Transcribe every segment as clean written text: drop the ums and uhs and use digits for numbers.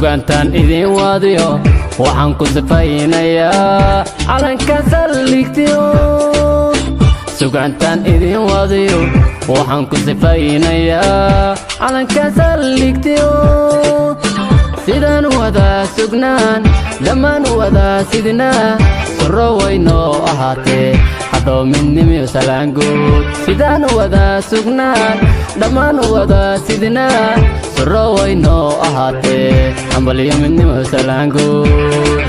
sugantaan idin wadiyo waxaan ku sifaynayaa calanka saldhigtiyo sugantaan idin wadiyo waxaan ku sifaynayaa calanka saldhigtiyo sidaan wada sugnaan dhammaan wada sidnaa suro waynoo ahaatee haddoo midnimiyo salaanguud sidaan wada sugnaan dhammaan wada sidnaa suro waynoo ahaatee hambaliyo midnimiyo salaanguud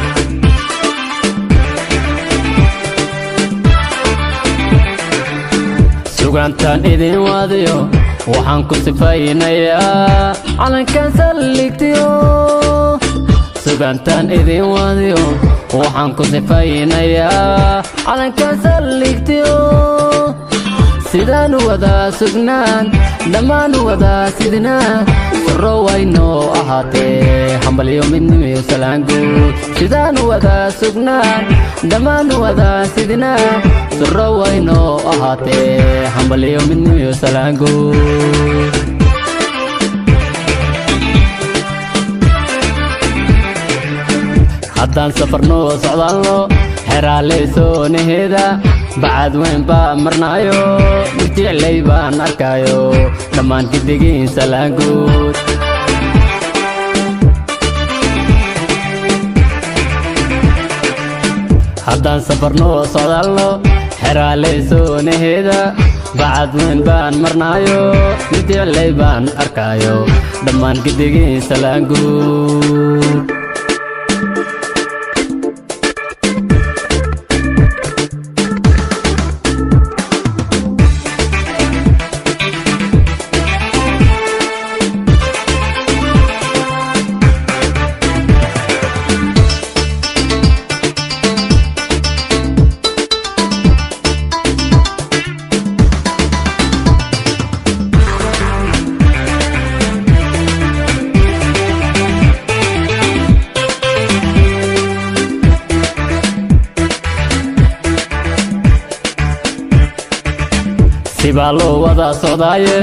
sugantaan idin wadiyo waxaan ku sifaynayaa calanka saldhigtiyo sugantaan idin wadiyo waxaan ku sifaynayaa calanka saldhigtiyo sidaan wada sugnaan dhammaan wada sidnaa suro waynoo ahaatee hambaliyo midnimiyo salaanguud sidaan wada sugnaan dhammaan wada sidnaa suro waynoo ahaatee hambaliyo midnimiyo salaanguud haddaan safarno socdaalno xeraaleysoonaheda bacad weyn baa marnaayo jeclay baan arkaayo dhammaan gidigiin salaanguud haddaan safarno socdaalno xeraaleysoonaheda bacad weyn baan marnaayo jeclay baan arkaayo dhammaan gidigiin salaanguud sibaa loo wada socdaaye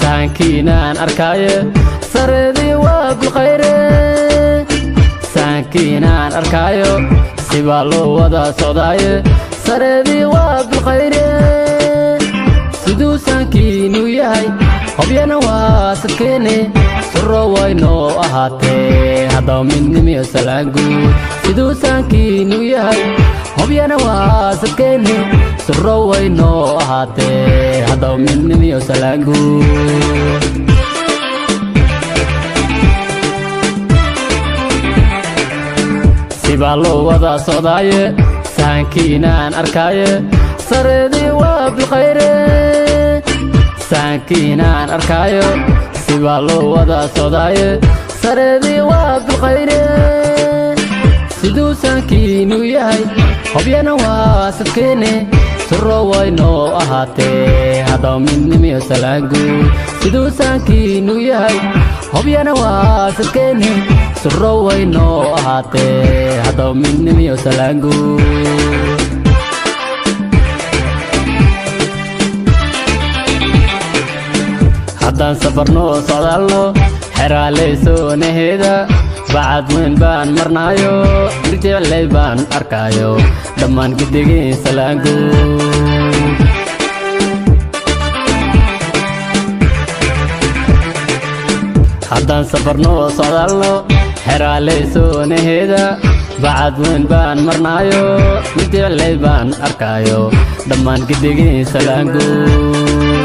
sahankiinaan arkaaye sareedii waa bilkhayre sahankiinaan arkaayo sibaa loo wada socdaaye sareedii waa bilkhayre siduu sahankiinu yahay hobyana waa sadkeene suro waynoo ahaatee haddaba midnimiyo salaanguud siduu sahankiinu yahay hobyana waa sadkeene suro waynoo ahaatee haddaba midnimiyo salaanguud sibaa loo wada socdaaye sahankiinaan arkaaye sareedii waa bilkhayre sahankiinaan arkaayo sibaa loo wada socdaaye sareedii waa bilkhayre siduu sahankiinu yahay hobyana waa sadkeene suro waynoo ahaatee haddaba midnimiyo salaanguud siduu sahankiinu yahay hobyana waa sadkeene suro waynoo ahaatee haddaba midnimiyo salaanguud haddaan safarno socdaalno xeraaleysoonaheda bacad weyn baan marnaayo jeclay baan arkaayo dhammaan gidigiin salaanguud haddaan safarno socdaalno xeraaleysoonaheda bacad weyn baan marnaayo jeclay baan arkaayo dhammaan gidigiin salaanguud